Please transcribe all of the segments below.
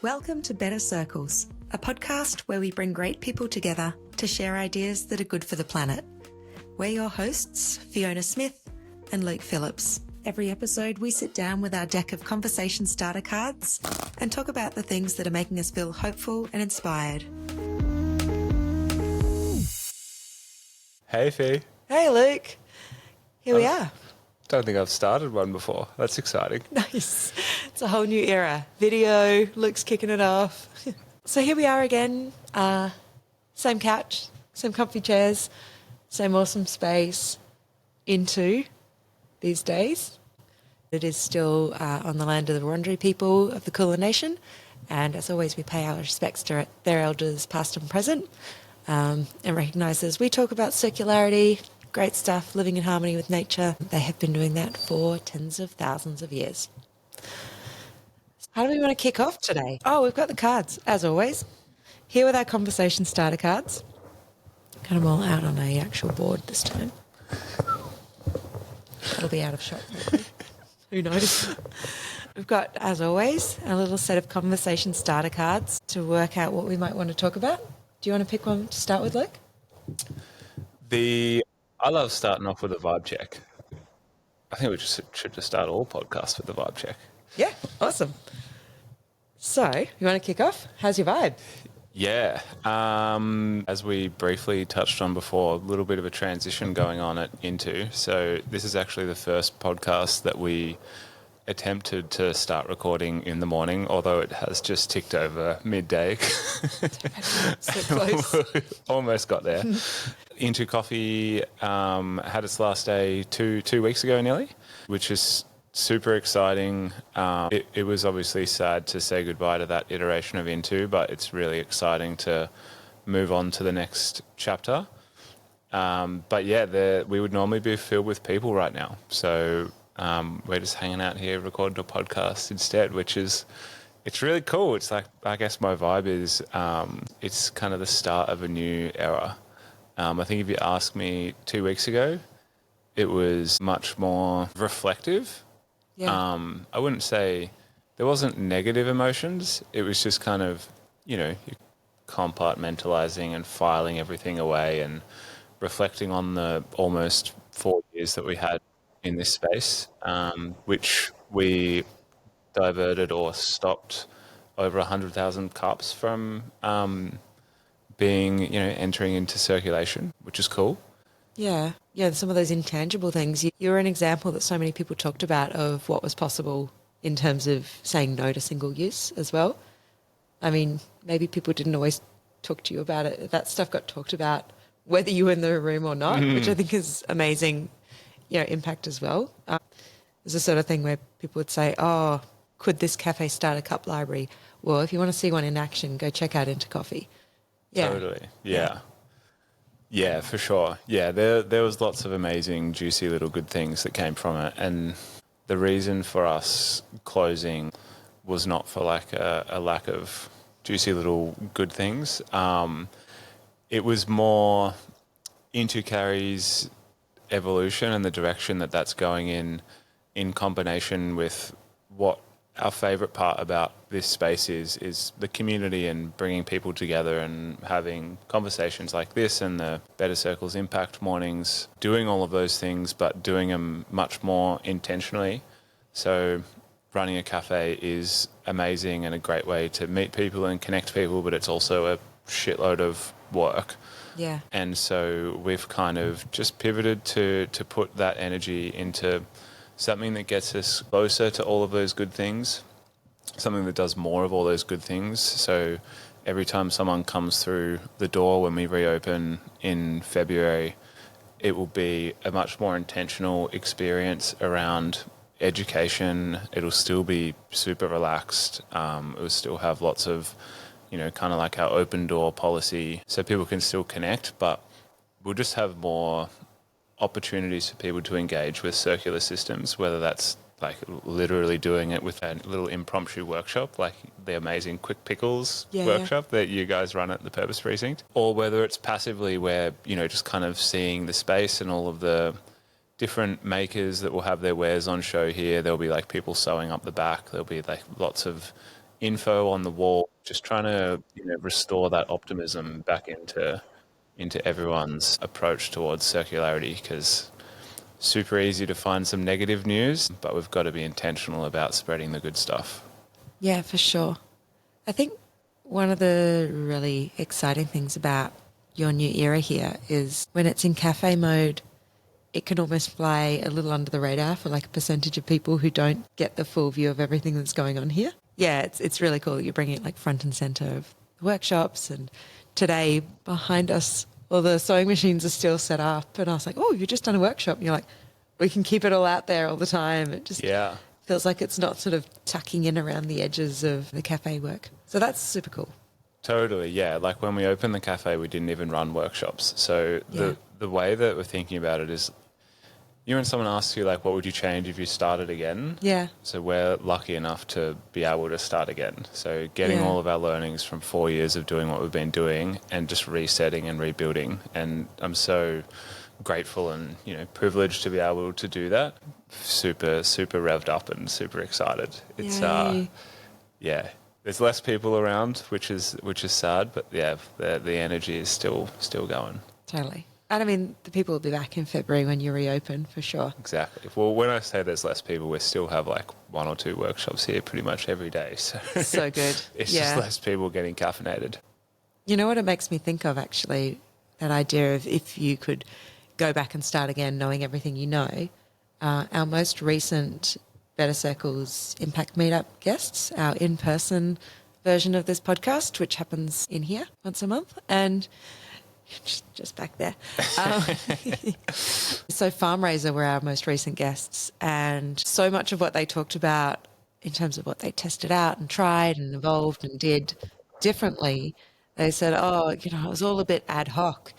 Welcome to Better Circles, a podcast where we bring great people together to share ideas that are good for the planet. We're your hosts, Fiona Smith and Luke Phillips. Every episode, we sit down with our deck of conversation starter cards and talk about the things that are making us feel hopeful and inspired. Hey, Fee. Hey, Luke. Here we are. Don't think I've started one before. That's exciting. Nice. It's a whole new era. Video, Luke's kicking it off. So here we are again. Same couch, same comfy chairs, same awesome space into these days. It is still on the land of the Wurundjeri people of the Kulin Nation. And as always, we pay our respects to their elders, past and present, and recognise as we talk about circularity, great stuff, living in harmony with nature. They have been doing that for tens of thousands of years. How do we want to kick off today? Oh, we've got the cards, as always. Here with our conversation starter cards. Got them all out on a actual board this time. That'll be out of shot. Who knows? We've got, as always, a little set of conversation starter cards to work out what we might want to talk about. Do you want to pick one to start with, Luke? I love starting off with a vibe check. I think we should just start all podcasts with a vibe check. Yeah, awesome. So, you want to kick off? How's your vibe? Yeah. As we briefly touched on before, a little bit of a transition going on at Into. So this is actually the first podcast that we attempted to start recording in the morning, although it has just ticked over midday. So close. Almost got there. Into Coffee had its last day two weeks ago nearly, which is super exciting. It was obviously sad to say goodbye to that iteration of Into, but it's really exciting to move on to the next chapter. But yeah, we would normally be filled with people right now. So we're just hanging out here recording a podcast instead, it's really cool. It's like, I guess my vibe is it's kind of the start of a new era. I think if you asked me 2 weeks ago, it was much more reflective. Yeah. I wouldn't say there wasn't negative emotions. It was just kind of, you're compartmentalizing and filing everything away and reflecting on the almost 4 years that we had in this space, which we diverted or stopped over 100,000 cups from entering into circulation, which is cool. Yeah, some of those intangible things. You're an example that so many people talked about of what was possible in terms of saying no to single use as well. I mean, maybe people didn't always talk to you about it. That stuff got talked about whether you were in the room or not, which I think is amazing, impact as well. There's a sort of thing where people would say, oh, could this cafe start a cup library? Well, if you want to see one in action, go check out Into Coffee. Yeah. Totally. Yeah. Yeah, for sure. Yeah, there was lots of amazing, juicy little good things that came from it. And the reason for us closing was not for like a lack of juicy little good things. It was more Into Carrie's evolution and the direction that that's going in combination with what our favourite part about this space is the community and bringing people together and having conversations like this and the Better Circles Impact mornings, doing all of those things but doing them much more intentionally. So running a cafe is amazing and a great way to meet people and connect people, but it's also a shitload of work. Yeah. And so we've kind of just pivoted to put that energy into something that gets us closer to all of those good things, something that does more of all those good things. So every time someone comes through the door when we reopen in February, it will be a much more intentional experience around education. It'll still be super relaxed. It will still have lots of, kind of like our open door policy so people can still connect, but we'll just have more opportunities for people to engage with circular systems, whether that's like literally doing it with a little impromptu workshop like the amazing Quick Pickles workshop that you guys run at the Purpose Precinct, or whether it's passively where, just kind of seeing the space and all of the different makers that will have their wares on show here. There'll be like people sewing up the back. There'll be like lots of info on the wall, just trying to restore that optimism back into everyone's approach towards circularity, because super easy to find some negative news, but we've got to be intentional about spreading the good stuff. Yeah, for sure. I think one of the really exciting things about your new era here is when it's in cafe mode, it can almost fly a little under the radar for like a percentage of people who don't get the full view of everything that's going on here. Yeah, it's really cool. You're bringing it like front and center of the workshops. And today behind us, all the sewing machines are still set up. And I was like, oh, you've just done a workshop. And you're like, we can keep it all out there all the time. It just feels like it's not sort of tucking in around the edges of the cafe work. So that's super cool. Totally, yeah. Like when we opened the cafe, we didn't even run workshops. So the way that we're thinking about it is, when someone asks you, like, what would you change if you started again? Yeah. So we're lucky enough to be able to start again. So getting all of our learnings from 4 years of doing what we've been doing and just resetting and rebuilding. And I'm so grateful and, privileged to be able to do that. Super, super revved up and super excited. It's, there's less people around, which is sad, but the energy is still going. Totally. And I mean, the people will be back in February when you reopen, for sure. Exactly. Well, when I say there's less people, we still have like 1 or 2 workshops here pretty much every day. So good. It's just less people getting caffeinated. You know what it makes me think of, actually? That idea of if you could go back and start again knowing everything you know. Our most recent Better Circles Impact Meetup guests, our in-person version of this podcast, which happens in here once a month. And just back there. So Farm Raiser were our most recent guests, and so much of what they talked about in terms of what they tested out and tried and evolved and did differently, they said, it was all a bit ad hoc.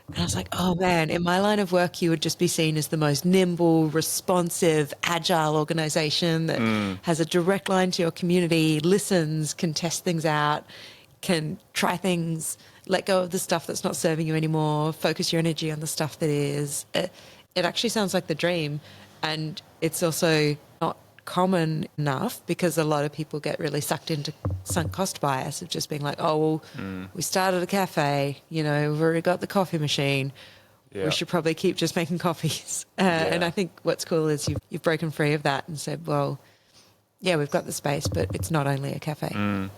And I was like, oh man, in my line of work, you would just be seen as the most nimble, responsive, agile organization that has a direct line to your community, listens, can test things out, can try things, let go of the stuff that's not serving you anymore, focus your energy on the stuff that is. It actually sounds like the dream. And it's also not common enough because a lot of people get really sucked into sunk cost bias of just being like, we started a cafe, we've already got the coffee machine. Yeah. We should probably keep just making coffees. And I think what's cool is you've broken free of that and said, well, yeah, we've got the space, but it's not only a cafe.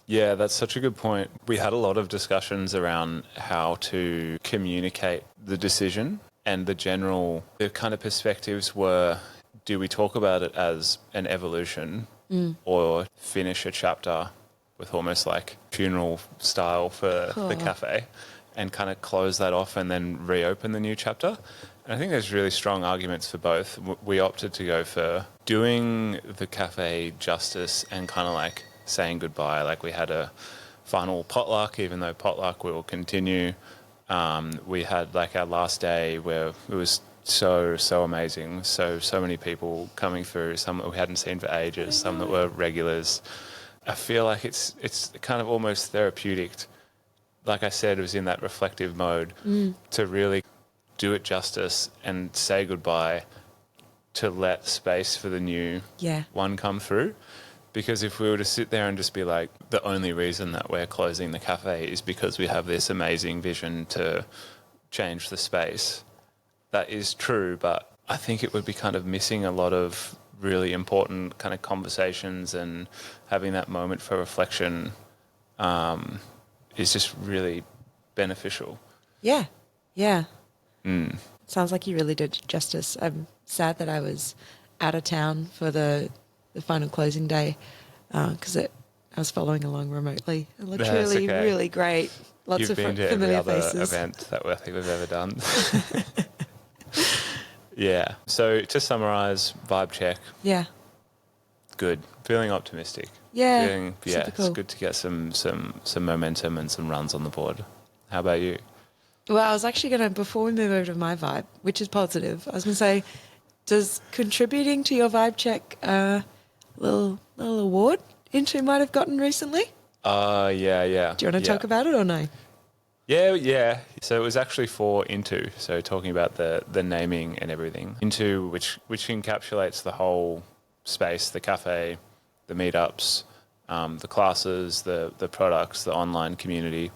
Yeah, that's such a good point. We had a lot of discussions around how to communicate the decision, and the kind of perspectives were, do we talk about it as an evolution or finish a chapter with almost like funeral style for the cafe and kind of close that off and then reopen the new chapter? And I think there's really strong arguments for both. We opted to go for doing the cafe justice and kind of like saying goodbye. Like we had a final potluck, even though potluck will continue. We had like our last day where it was so amazing. So many people coming through, some that we hadn't seen for ages, some that were regulars. I feel like it's kind of almost therapeutic. Like I said, it was in that reflective mode to really do it justice and say goodbye, to let space for the new one come through. Because if we were to sit there and just be like, the only reason that we're closing the cafe is because we have this amazing vision to change the space, that is true, but I think it would be kind of missing a lot of really important kind of conversations, and having that moment for reflection is just really beneficial. Yeah. Sounds like you really did justice. I'm sad that I was out of town for the final closing day because I was following along remotely. It looked really great. Lots You've of been to familiar every other faces. event that I think we've ever done. Yeah. So to summarise, vibe check. Yeah. Good. Feeling optimistic. Yeah. It's cool. good to get some momentum and some runs on the board. How about you? Well, I was actually going to, before we move over to my vibe, which is positive, I was going to say, does contributing to your vibe check little award Into might have gotten recently? Yeah. Do you want to talk about it or no? Yeah. So it was actually for Into, so talking about the naming and everything. Into, which encapsulates the whole space, the cafe, the meetups, the classes, the products, the online community.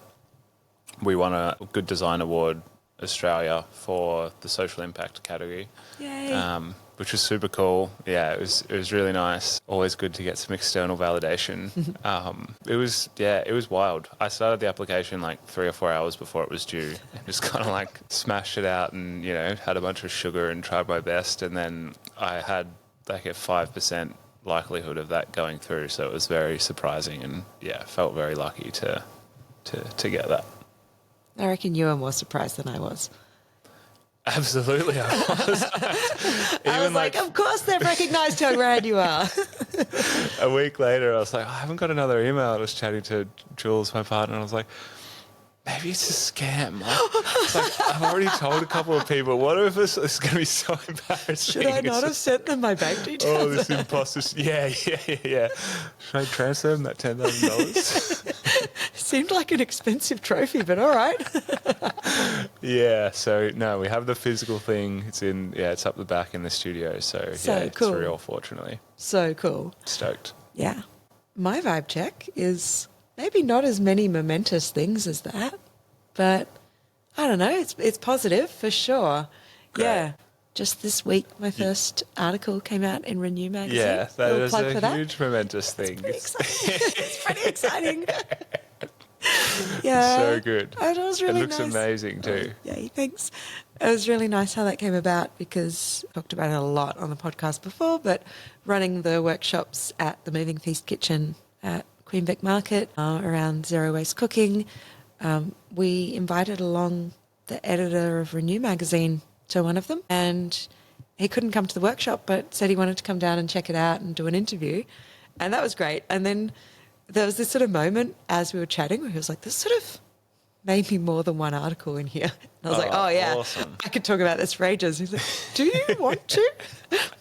We won a Good Design Award Australia for the social impact category. Yay. Which was super cool. Yeah, it was really nice. Always good to get some external validation. It was wild. I started the application like 3 or 4 hours before it was due, and just kind of like smashed it out, and had a bunch of sugar and tried my best. And then I had like a 5% likelihood of that going through, so it was very surprising, and felt very lucky to get that. I reckon you were more surprised than I was. Absolutely, I was. I was like, of course they've recognised how grand you are. A week later, I was like, I haven't got another email. I was chatting to Jules, my partner, and I was like, maybe it's a scam. It's like, I've already told a couple of people. What if this is going to be so embarrassing? Should I not have sent them my bank details? Oh, this imposter. Yeah. Should I transfer them that $10,000? Seemed like an expensive trophy, but all right. Yeah, so no, we have the physical thing. It's up the back in the studio. So cool. It's real, fortunately. So cool. Stoked. Yeah. My vibe check is maybe not as many momentous things as that, but I don't know. It's positive for sure. Great. Yeah. Just this week, my first article came out in Renew magazine. Yeah, that is a huge that. momentous thing. It's pretty exciting. Yeah. So good. It was really nice. It looks amazing too. Yeah, thanks. It was really nice how that came about, because I talked about it a lot on the podcast before, but running the workshops at the Moving Feast Kitchen at Queen Vic Market around zero waste cooking, we invited along the editor of Renew magazine to one of them, and he couldn't come to the workshop but said he wanted to come down and check it out and do an interview, and that was great. And then there was this sort of moment as we were chatting where he was like, there's sort of maybe more than one article in here. And I was like, oh yeah, awesome. I could talk about this for ages. He's like, do you want to?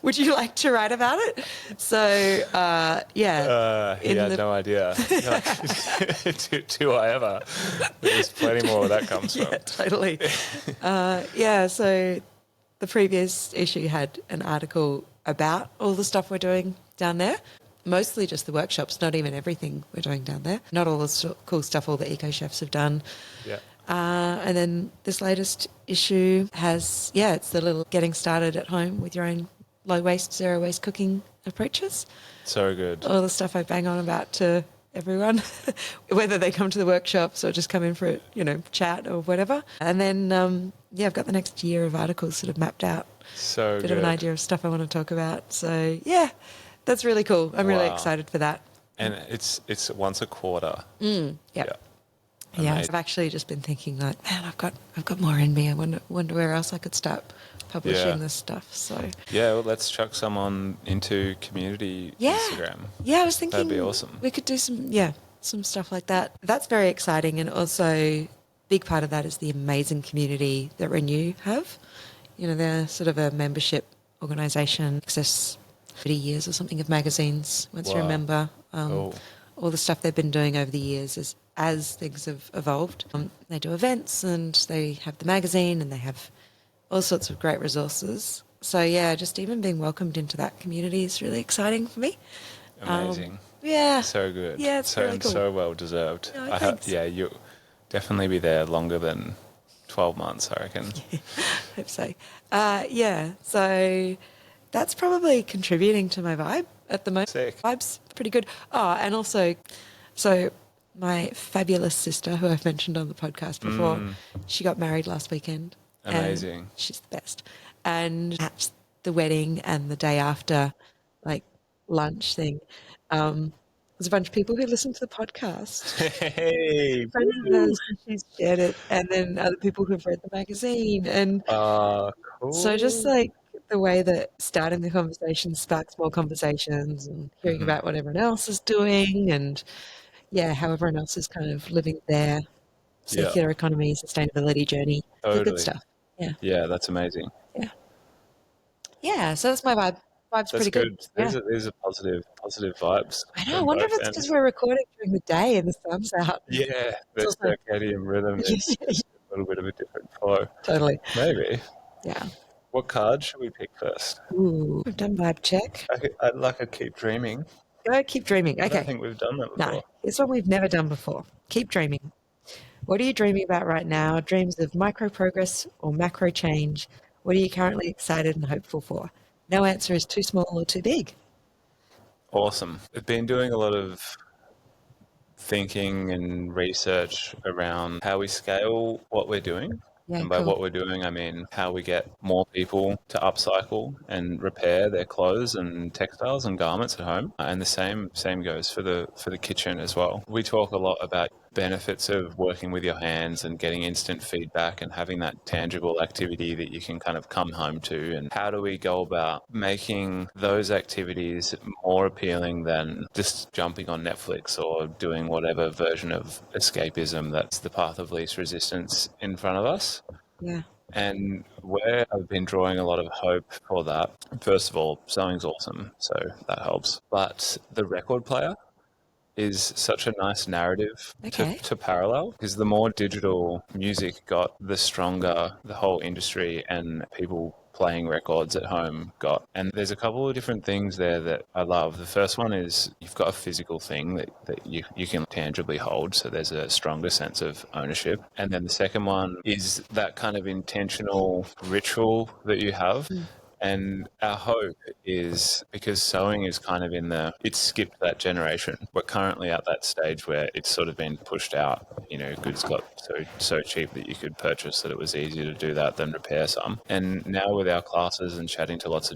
Would you like to write about it? So, He had no idea. Do I ever? There's plenty more where that comes from. Yeah, totally. So the previous issue had an article about all the stuff we're doing down there. Mostly just the workshops, not even everything we're doing down there. Not all the cool stuff all the eco chefs have done. Yeah. And then this latest issue has, it's the little getting started at home with your own low waste, zero waste cooking approaches. So good. All the stuff I bang on about to everyone, whether they come to the workshops or just come in for chat or whatever. And then, I've got the next year of articles sort of mapped out. So Bit good. of an idea of stuff I want to talk about. So, that's really cool. I'm really excited for that. And it's once a quarter. Yeah. Amazing. I've actually just been thinking like, man, I've got more in me. I wonder where else I could start publishing this stuff. So well, let's chuck some on into community Instagram. Yeah, I was thinking that'd be awesome. We could do some stuff like that. That's very exciting, and also big part of that is the amazing community that Renew have. They're sort of a membership organisation, access 30 years or something of magazines, once you remember. Cool. All the stuff they've been doing over the years as things have evolved. They do events, and they have the magazine, and they have all sorts of great resources. So, just even being welcomed into that community is really exciting for me. Amazing. So good. Yeah, it's really cool. So well deserved. Oh, thanks. You'll definitely be there longer than 12 months, I reckon. Hope so. So that's probably contributing to my vibe at the moment. Sick. Vibe's pretty good. Oh, and also, so my fabulous sister, who I've mentioned on the podcast before, she got married last weekend. Amazing. She's the best. And at the wedding and the day after, like, lunch thing, there's a bunch of people who listen to the podcast. Hey. Friends of hers, she's shared it, and then other people who've read the magazine. And cool. so just like the way that starting the conversation sparks more conversations, and hearing about what everyone else is doing, and how everyone else is kind of living their circular economy, sustainability journey. Totally. The good stuff. Yeah, that's amazing. Yeah, so that's my vibe. Vibe's That's pretty good. These are positive vibes. I know. I wonder if it's because we're recording during the day and the sun's out. Yeah, the circadian rhythm is a little bit of a different flow. Totally. Maybe. Yeah. What card should we pick first? Ooh, we've done vibe check. I'd keep dreaming. Go, keep dreaming. I don't Okay. think we've done that No, before. it's one we've never done before. Keep dreaming. What are you dreaming about right now? Dreams of micro progress or macro change? What are you currently excited and hopeful for? No answer is too small or too big. Awesome. I've been doing a lot of thinking and research around how we scale what we're doing. Yeah, And by cool. what we're doing, I mean how we get more people to upcycle and repair their clothes and textiles and garments at home. And the same goes for the kitchen as well. We talk a lot about benefits of working with your hands and getting instant feedback and having that tangible activity that you can kind of come home to. And how do we go about making those activities more appealing than just jumping on Netflix or doing whatever version of escapism that's the path of least resistance in front of us? Yeah. And where I've been drawing a lot of hope for that, first of all, sewing's awesome, so that helps. But the record player is such a nice narrative Okay. to parallel, because the more digital music got, the stronger the whole industry and people playing records at home got. And there's a couple of different things there that I love. The first one is you've got a physical thing that you can tangibly hold, so there's a stronger sense of ownership. And then the second one is that kind of intentional ritual that you have. And our hope is, because sewing is kind of it's skipped that generation. We're currently at that stage where it's sort of been pushed out. You know, goods got so cheap that you could purchase that it was easier to do that than repair some. And now with our classes and chatting to lots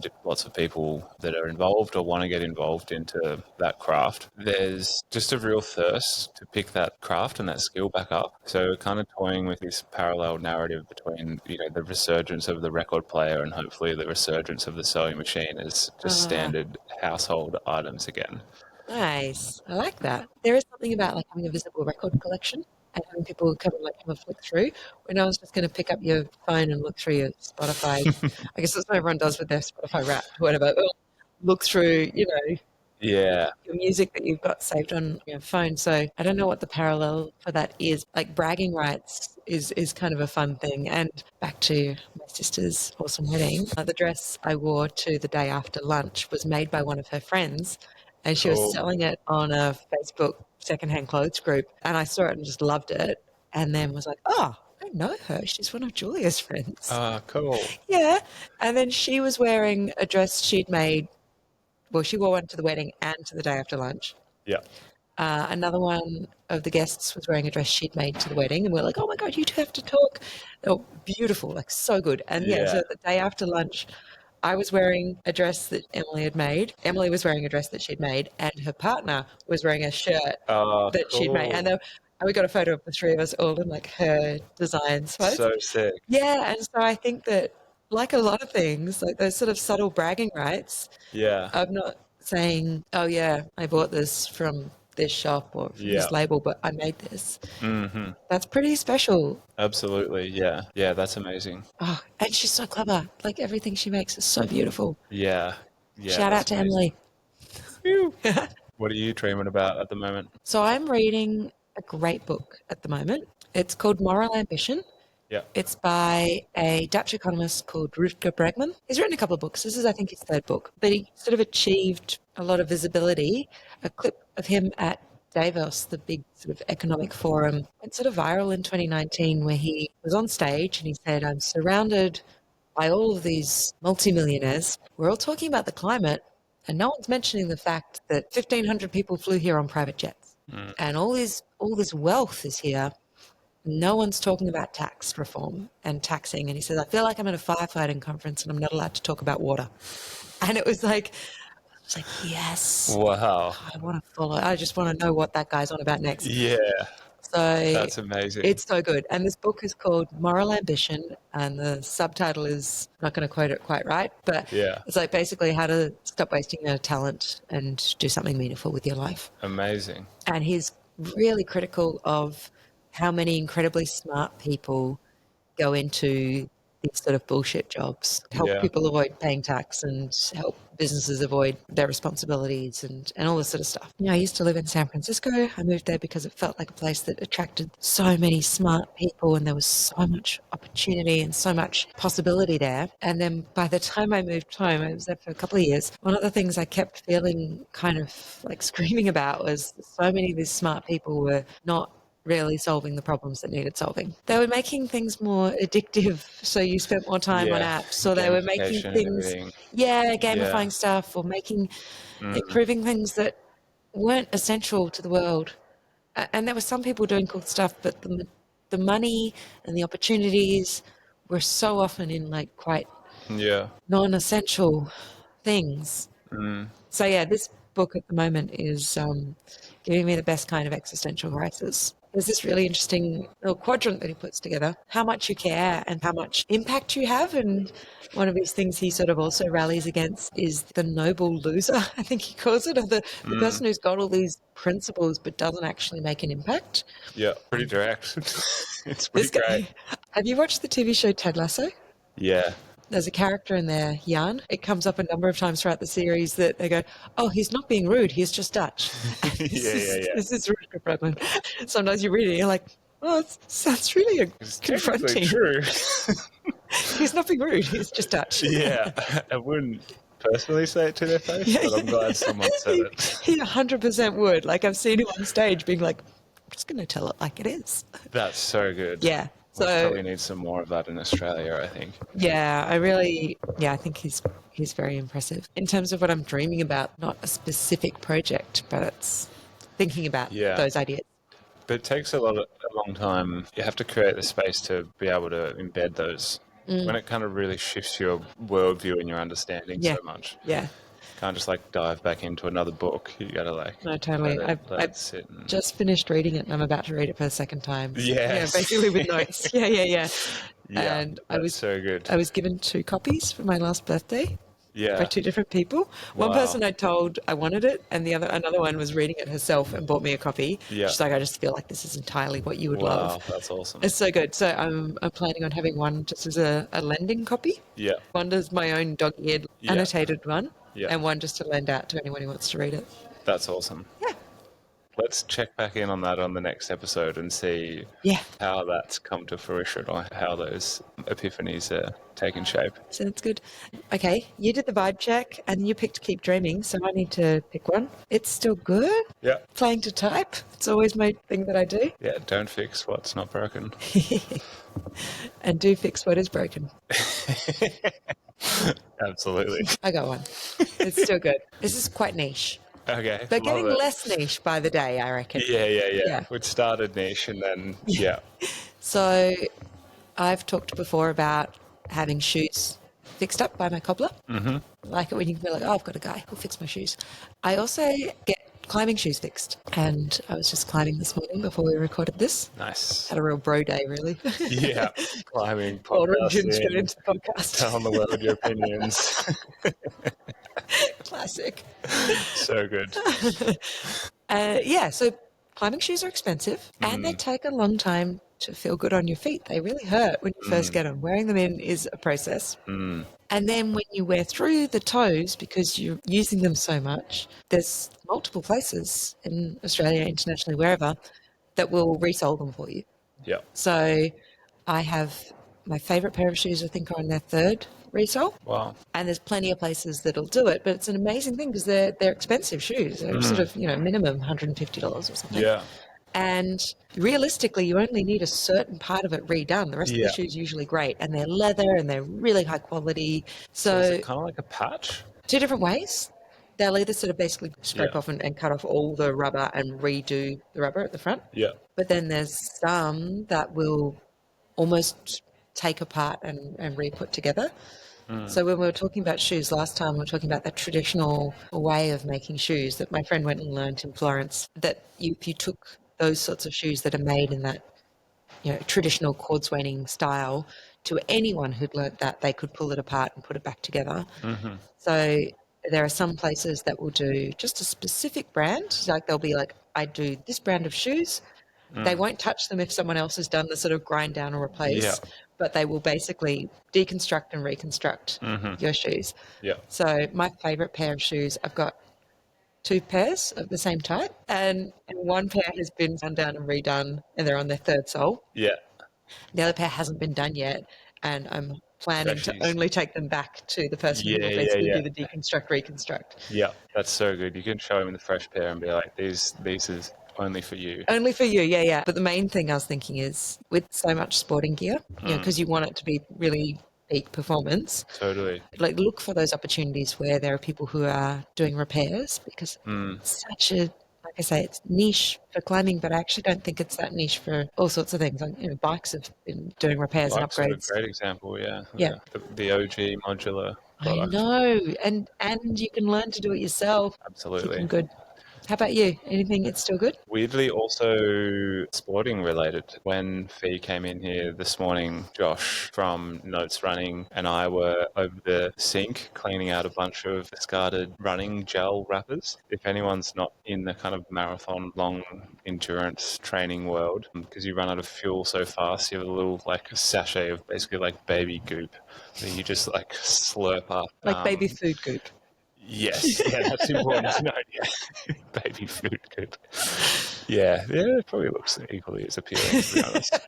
of people that are involved or want to get involved into that craft, there's just a real thirst to pick that craft and that skill back up. So we're kind of toying with this parallel narrative between, you know, the resurgence of the record player and hopefully the resurgence of the sewing machine as just standard household items again. Nice. I like that. There is something about like having a visible record collection and having people come and like have a flick through. When I was just going to pick up your phone and look through your Spotify, I guess that's what everyone does with their Spotify Wrapped, whatever. Look through, you know, Yeah. your music that you've got saved on your phone. So I don't know what the parallel for that is. Like bragging rights is kind of a fun thing. And back to my sister's awesome wedding, the dress I wore to the day after lunch was made by one of her friends, and she was Cool. selling it on a Facebook secondhand clothes group. And I saw it and just loved it. And then was like, oh, I know her. She's one of Julia's friends. Ah, cool. Yeah. And then she was wearing a dress she'd made. Well, she wore one to the wedding and to the day after lunch. Yeah. Another one of the guests was wearing a dress she'd made to the wedding, and we're like, "Oh my god, you two have to talk!" Oh, beautiful, like so good. And yeah, Yeah. so the day after lunch, I was wearing a dress that Emily had made. Emily was wearing a dress that she'd made, and her partner was wearing a shirt Oh, that she'd made. cool. And we got a photo of the three of us all in like her designs. So sick. Yeah, and so I think that, like a lot of things, like those sort of subtle bragging rights, Yeah. I'm not saying, oh, yeah, I bought this from this shop or from Yeah. this label, but I made this. Mm-hmm. That's pretty special. Absolutely. Yeah. Yeah, that's amazing. Oh, and she's so clever. Like everything she makes is so beautiful. Yeah. Yeah. Shout out that's to amazing. Emily. What are you dreaming about at the moment? So I'm reading a great book at the moment. It's called Moral Ambition. Yeah. It's by a Dutch economist called Rutger Bregman. He's written a couple of books. This is, I think, his third book. But he sort of achieved a lot of visibility. A clip of him at Davos, the big sort of economic forum, went sort of viral in 2019, where he was on stage and he said, I'm surrounded by all of these multimillionaires. We're all talking about the climate, and no one's mentioning the fact that 1,500 people flew here on private jets. And all this wealth is here. No one's talking about tax reform and taxing. And he says, I feel like I'm at a firefighting conference and I'm not allowed to talk about water. And it was like, yes, Wow. I want to follow. I just want to know what that guy's on about next. Yeah. So That's amazing. it's so good. And this book is called Moral Ambition. And the subtitle is, I'm not going to quote it quite right, but Yeah. it's like basically how to stop wasting your talent and do something meaningful with your life. Amazing. And he's really critical of how many incredibly smart people go into these sort of bullshit jobs, help Yeah. people avoid paying tax and help businesses avoid their responsibilities and all this sort of stuff. I used to live in San Francisco. I moved there because it felt like a place that attracted so many smart people and there was so much opportunity and so much possibility there. And then by the time I moved home, I was there for a couple of years. One of the things I kept feeling kind of like screaming about was so many of these smart people were not really solving the problems that needed solving. They were making things more addictive, so you spent more time on Yeah. apps, or they were making Gamification and things, everything. yeah, Yeah. gamifying stuff, or improving things that weren't essential to the world. And there were some people doing cool stuff, but the money and the opportunities were so often in like quite Yeah. non-essential things. So yeah, this book at the moment is giving me the best kind of existential crisis. There's this really interesting little quadrant that he puts together, how much you care and how much impact you have. And one of his things he sort of also rallies against is the noble loser, I think he calls it, or the person who's got all these principles but doesn't actually make an impact. Yeah. Pretty direct. It's This pretty great. guy, have you watched the TV show Ted Lasso? Yeah. There's a character in there, Jan. It comes up a number of times throughout the series that they go, "Oh, he's not being rude. He's just Dutch." Yeah. This is really confronting. Sometimes you read it, and you're like, "Oh, that's really It's confronting." technically true. He's not being rude. He's just Dutch. Yeah. I wouldn't personally say it to their face, but I'm glad someone said it. He 100% would. Like I've seen him on stage being like, "I'm just going to tell it like it is." That's so good. Yeah. We So probably need some more of that in Australia, I think. yeah, I think he's very impressive in terms of what I'm dreaming about. Not a specific project, but it's thinking about Yeah. those ideas. But it takes a long time. You have to create the space to be able to embed those. When it kind of really shifts your worldview and your understanding Yeah. so much. Yeah, Can't just like dive back into another book. You gotta like no, totally. let I've it sit and just finished reading it and I'm about to read it for the second time. Yes. Yeah, basically with notes. Yeah. yeah, And that's so good. I was given 2 copies for my last birthday Yeah. by 2 different people. One Wow. person I told I wanted it, and another one was reading it herself and bought me a copy. Yeah. She's like, I just feel like this is entirely what you would Wow, love. that's awesome. It's so good. So I'm planning on having one just as a lending copy. Yeah. One as my own dog-eared Yeah. annotated one, Yeah. and one just to lend out to anyone who wants to read it. That's awesome. Yeah. Let's check back in on that on the next episode and see Yeah. how that's come to fruition or how those epiphanies are taking shape. Sounds good. Okay, you did the vibe check and you picked Keep Dreaming, so I need to pick one. It's still good. Yeah. Playing to type. It's always my thing that I do. Yeah, don't fix what's not broken. And do fix what is broken. Absolutely. I got one. It's still good. This is quite niche. Okay. But love getting it. less niche by the day, I reckon. Yeah. Yeah. It started niche and then, yeah. So I've talked before about having shoes fixed up by my cobbler. Mm-hmm. Like it when you can be like, oh, I've got a guy who'll fix my shoes. I also get climbing shoes fixed. And I was just climbing this morning before we recorded this. Nice. Had a real bro day, really. Yeah. Climbing, Origin straight podcasting, into the podcast. telling the world your opinions. Classic. So good. Yeah, so climbing shoes are expensive and they take a long time to feel good on your feet. They really hurt when you first get them. Wearing them in is a process. And then when you wear through the toes, because you're using them so much, there's multiple places in Australia, internationally, wherever, that will resole them for you. Yeah. So I have my favourite pair of shoes, I think, are on their 3rd resole. Wow. And there's plenty of places that'll do it, but it's an amazing thing because they're expensive shoes. They're sort of, minimum $150 or something. Yeah. And realistically, you only need a certain part of it redone. The rest of Yeah. the shoe's usually great, and they're leather and they're really high quality. So, Is it kind of like a patch? 2 different ways. They'll either sort of basically scrape Yeah. off and cut off all the rubber and redo the rubber at the front. Yeah. But then there's some that will almost take apart and re-put together. So when we were talking about shoes last time, we were talking about that traditional way of making shoes that my friend went and learned in Florence, that if you took those sorts of shoes that are made in that traditional cord swaining style to anyone who'd learnt that, they could pull it apart and put it back together. So there are some places that will do just a specific brand. Like they'll be like, I do this brand of shoes. They won't touch them if someone else has done the sort of grind down or replace. Yeah. but they will basically deconstruct and reconstruct your shoes. Yeah. So my favourite pair of shoes, I've got 2 pairs of the same type, and one pair has been run down and redone, and they're on their 3rd sole. Yeah. The other pair hasn't been done yet, and I'm planning to Freshies. only take them back to the person who will Yeah, basically yeah. do the deconstruct, reconstruct. Yeah, that's so good. You can show him the fresh pair and be like, these is only for you. Only for you, yeah, yeah. But the main thing I was thinking is with so much sporting gear, because you want it to be really peak performance, Totally. like look for those opportunities where there are people who are doing repairs, because it's such a, like I say, it's niche for climbing, but I actually don't think it's that niche for all sorts of things. Like, bikes have been doing repairs and Bikes are a upgrades. great example, yeah. Yeah. The OG modular I product. know, and you can learn to do it yourself. Absolutely. Keep them good. How about you? Anything it's still good? Weirdly, also sporting related. When Fee came in here this morning, Josh from Notes Running and I were over the sink cleaning out a bunch of discarded running gel wrappers. If anyone's not in the kind of marathon long endurance training world, because you run out of fuel so fast, you have a little like sachet of basically like baby goop that you just like slurp up. Like baby food goop. Yes, yeah, that's important to know. Yeah, baby food good. Yeah, it probably looks equally as appealing, to be honest.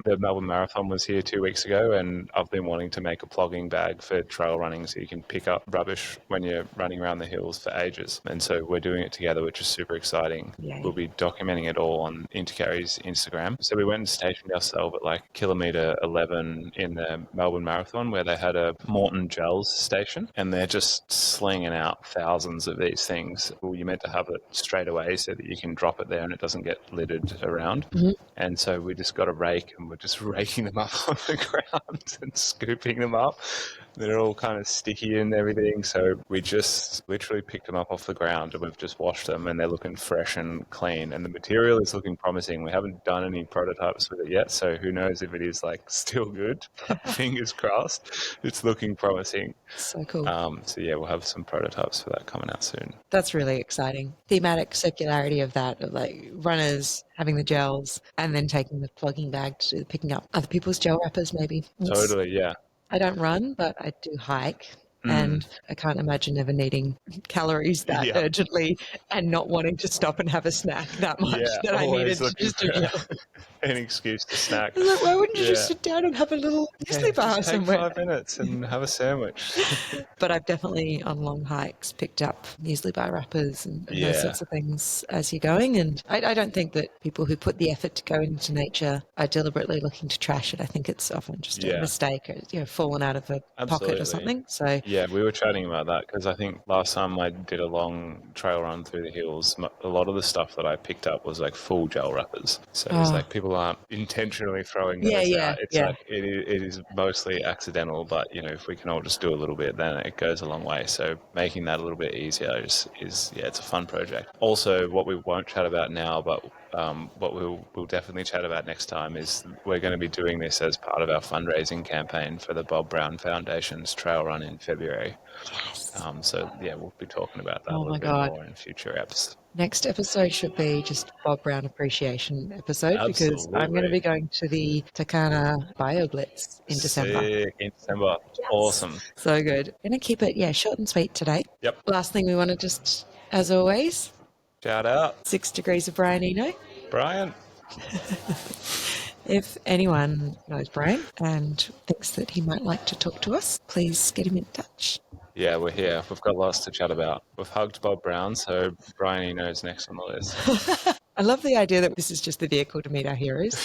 The Melbourne Marathon was here 2 weeks ago, and I've been wanting to make a plogging bag for trail running so you can pick up rubbish when you're running around the hills for ages. And so we're doing it together, which is super exciting. Yay. We'll be documenting it all on Intercarry's Instagram. So we went and stationed ourselves at like kilometre 11 in the Melbourne Marathon, where they had a Morton Gels station, and they're just slinging out thousands of these things. Well, you're meant to have it straight away so that you can drop it there and it doesn't get littered around. And so we just got a rake and we're just raking them up on the ground and scooping them up. They're all kind of sticky and everything. So we just literally picked them up off the ground and we've just washed them, and they're looking fresh and clean. And the material is looking promising. We haven't done any prototypes with it yet, so who knows if it is like still good. But fingers crossed, it's looking promising. So cool. So yeah, we'll have some prototypes for that coming out soon. That's really exciting. Thematic circularity of that, of like runners having the gels and then taking the plugging bag to do the picking up other people's gel wrappers maybe. Totally, yeah. I don't run, but I do hike. And I can't imagine ever needing calories that urgently and not wanting to stop and have a snack that much that I needed to just do gel. An excuse to snack. I was like, why wouldn't you just sit down and have a little muesli bar just somewhere? Take 5 minutes and have a sandwich. But I've definitely on long hikes picked up muesli bar wrappers and those sorts of things as you're going. And I don't think that people who put the effort to go into nature are deliberately looking to trash it. I think it's often just a mistake, or fallen out of a pocket or something. So yeah, we were chatting about that because I think last time I did a long trail run through the hills, a lot of the stuff that I picked up was like full gel wrappers. So it's like people aren't intentionally throwing those out. It's like it is mostly accidental, but if we can all just do a little bit, then it goes a long way. So making that a little bit easier is it's a fun project. Also, what we won't chat about now, but what we'll definitely chat about next time is we're going to be doing this as part of our fundraising campaign for the Bob Brown Foundation's trail run in February. Yes. So we'll be talking about that a little bit more in future episodes. Next episode should be just Bob Brown appreciation episode because I'm going to be going to the Takana BioBlitz in December. Sick. In December. Yes. Awesome. So good. Going to keep it, short and sweet today. Yep. Last thing we want to just, as always, shout out 6 degrees of Brian Eno. Brian. If anyone knows Brian and thinks that he might like to talk to us, please get him in touch. Yeah, we're here. We've got lots to chat about. We've hugged Bob Brown, so Brian Eno's next on the list. I love the idea that this is just the vehicle to meet our heroes.